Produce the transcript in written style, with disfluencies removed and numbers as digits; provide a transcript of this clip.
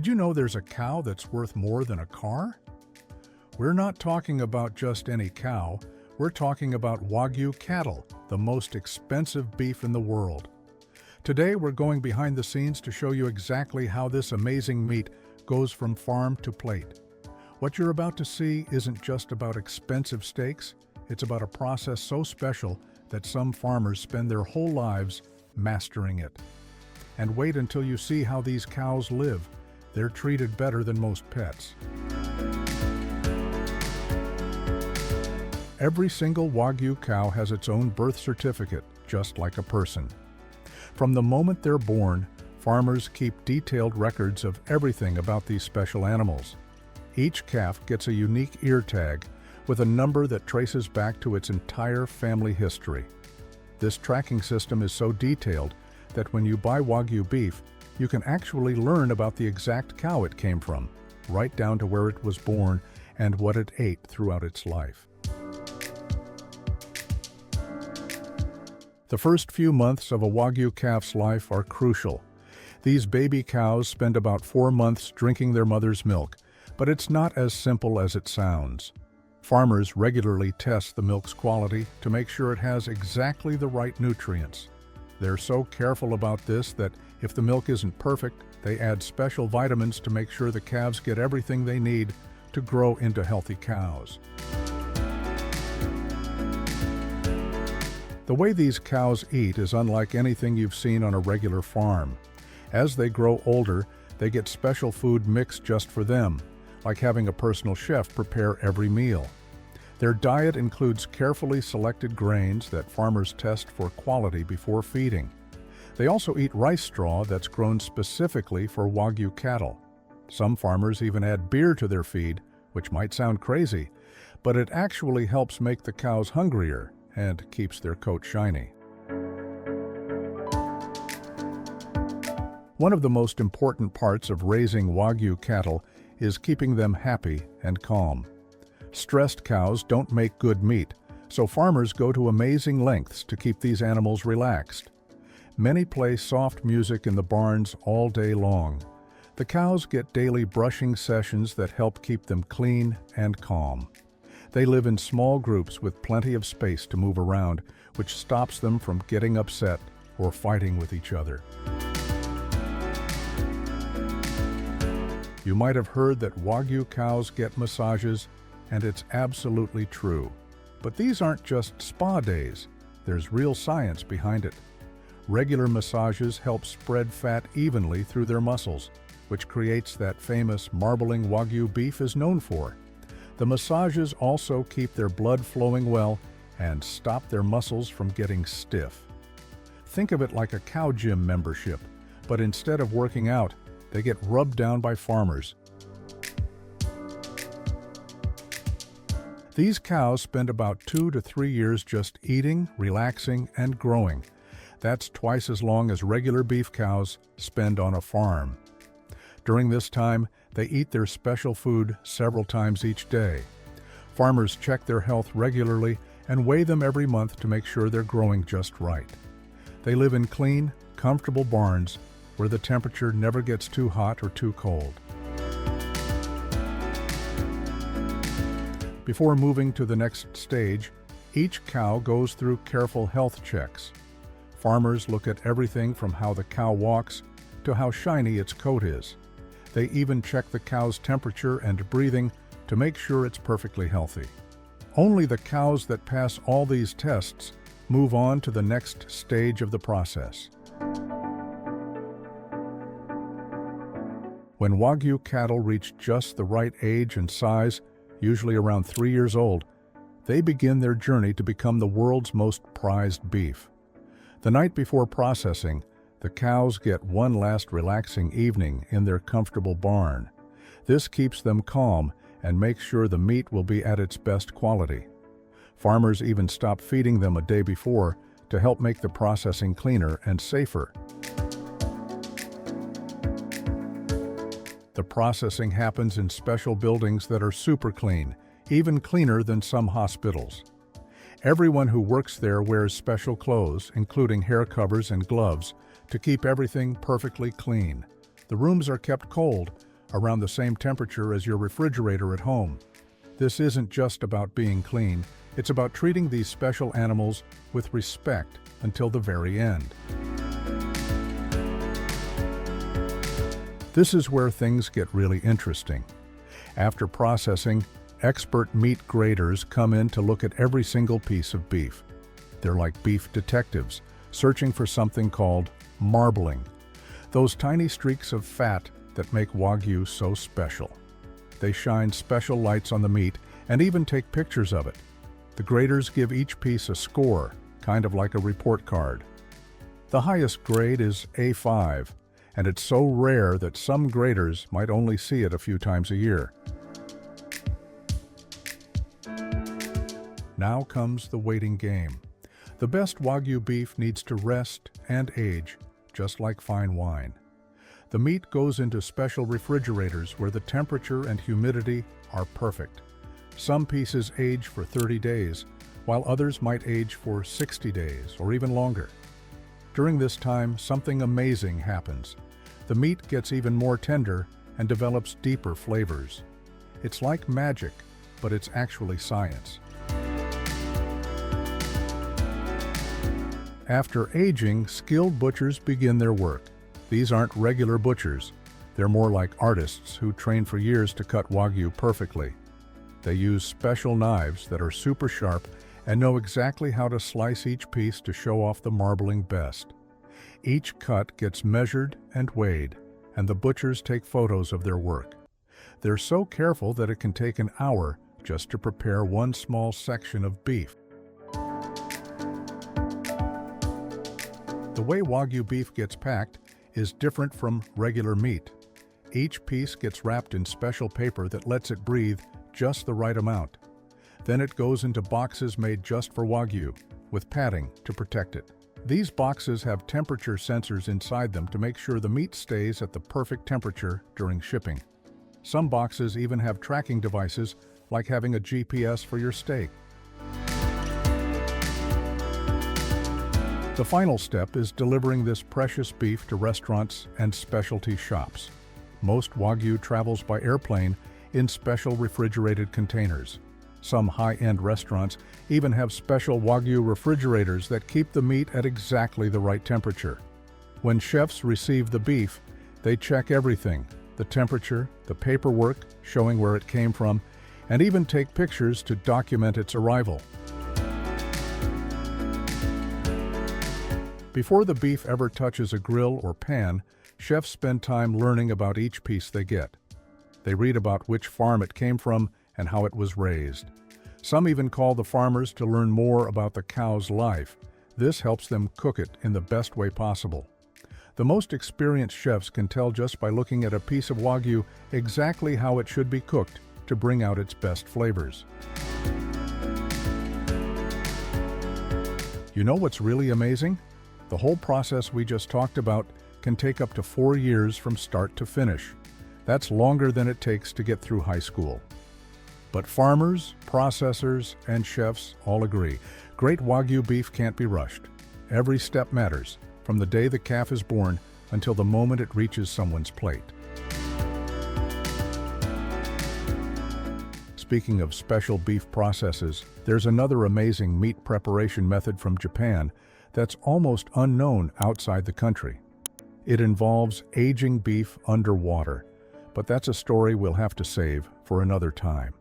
Did you know there's a cow that's worth more than a car? We're not talking about just any cow. We're talking about Wagyu cattle, the most expensive beef in the world. Today, we're going behind the scenes to show you exactly how this amazing meat goes from farm to plate. What you're about to see isn't just about expensive steaks. It's about a process so special that some farmers spend their whole lives mastering it. And wait until you see how these cows live. They're treated better than most pets. Every single Wagyu cow has its own birth certificate, just like a person. From the moment they're born, farmers keep detailed records of everything about these special animals. Each calf gets a unique ear tag with a number that traces back to its entire family history. This tracking system is so detailed that when you buy Wagyu beef, you can actually learn about the exact cow it came from, right down to where it was born and what it ate throughout its life. The first few months of a Wagyu calf's life are crucial. These baby cows spend about 4 months drinking their mother's milk, but it's not as simple as it sounds. Farmers regularly test the milk's quality to make sure it has exactly the right nutrients. They're so careful about this that if the milk isn't perfect, they add special vitamins to make sure the calves get everything they need to grow into healthy cows. The way these cows eat is unlike anything you've seen on a regular farm. As they grow older, they get special food mixed just for them, like having a personal chef prepare every meal. Their diet includes carefully selected grains that farmers test for quality before feeding. They also eat rice straw that's grown specifically for Wagyu cattle. Some farmers even add beer to their feed, which might sound crazy, but it actually helps make the cows hungrier and keeps their coat shiny. One of the most important parts of raising Wagyu cattle is keeping them happy and calm. Stressed cows don't make good meat, so farmers go to amazing lengths to keep these animals relaxed. Many play soft music in the barns all day long. The cows get daily brushing sessions that help keep them clean and calm. They live in small groups with plenty of space to move around, which stops them from getting upset or fighting with each other. You might have heard that Wagyu cows get massages, and it's absolutely true. But these aren't just spa days. There's real science behind it. Regular massages help spread fat evenly through their muscles, which creates that famous marbling Wagyu beef is known for. The massages also keep their blood flowing well and stop their muscles from getting stiff. Think of it like a cow gym membership, but instead of working out, they get rubbed down by farmers. These cows spend about 2 to 3 years just eating, relaxing, and growing. That's twice as long as regular beef cows spend on a farm. During this time, they eat their special food several times each day. Farmers check their health regularly and weigh them every month to make sure they're growing just right. They live in clean, comfortable barns where the temperature never gets too hot or too cold. Before moving to the next stage, each cow goes through careful health checks. Farmers look at everything from how the cow walks to how shiny its coat is. They even check the cow's temperature and breathing to make sure it's perfectly healthy. Only the cows that pass all these tests move on to the next stage of the process. When Wagyu cattle reach just the right age and size, usually around 3 years old, they begin their journey to become the world's most prized beef. The night before processing, the cows get one last relaxing evening in their comfortable barn. This keeps them calm and makes sure the meat will be at its best quality. Farmers even stop feeding them a day before to help make the processing cleaner and safer. The processing happens in special buildings that are super clean, even cleaner than some hospitals. Everyone who works there wears special clothes, including hair covers and gloves, to keep everything perfectly clean. The rooms are kept cold, around the same temperature as your refrigerator at home. This isn't just about being clean, it's about treating these special animals with respect until the very end. This is where things get really interesting. After processing, expert meat graders come in to look at every single piece of beef. They're like beef detectives, searching for something called marbling, those tiny streaks of fat that make Wagyu so special. They shine special lights on the meat and even take pictures of it. The graders give each piece a score, kind of like a report card. The highest grade is A5, and it's so rare that some graders might only see it a few times a year. Now comes the waiting game. The best Wagyu beef needs to rest and age, just like fine wine. The meat goes into special refrigerators where the temperature and humidity are perfect. Some pieces age for 30 days, while others might age for 60 days or even longer. During this time, something amazing happens. The meat gets even more tender and develops deeper flavors. It's like magic, but it's actually science. After aging, skilled butchers begin their work. These aren't regular butchers. They're more like artists who train for years to cut Wagyu perfectly. They use special knives that are super sharp and know exactly how to slice each piece to show off the marbling best. Each cut gets measured and weighed, and the butchers take photos of their work. They're so careful that it can take an hour just to prepare one small section of beef. The way Wagyu beef gets packed is different from regular meat. Each piece gets wrapped in special paper that lets it breathe just the right amount. Then it goes into boxes made just for Wagyu, with padding to protect it. These boxes have temperature sensors inside them to make sure the meat stays at the perfect temperature during shipping. Some boxes even have tracking devices, like having a GPS for your steak. The final step is delivering this precious beef to restaurants and specialty shops. Most Wagyu travels by airplane in special refrigerated containers. Some high-end restaurants even have special Wagyu refrigerators that keep the meat at exactly the right temperature. When chefs receive the beef, they check everything: the temperature, the paperwork showing where it came from, and even take pictures to document its arrival. Before the beef ever touches a grill or pan, chefs spend time learning about each piece they get. They read about which farm it came from and how it was raised. Some even call the farmers to learn more about the cow's life. This helps them cook it in the best way possible. The most experienced chefs can tell just by looking at a piece of Wagyu exactly how it should be cooked to bring out its best flavors. You know what's really amazing? The whole process we just talked about can take up to 4 years from start to finish. That's longer than it takes to get through high school. But farmers, processors, and chefs all agree, great Wagyu beef can't be rushed. Every step matters, from the day the calf is born until the moment it reaches someone's plate. Speaking of special beef processes, there's another amazing meat preparation method from Japan that's almost unknown outside the country. It involves aging beef underwater, but that's a story we'll have to save for another time.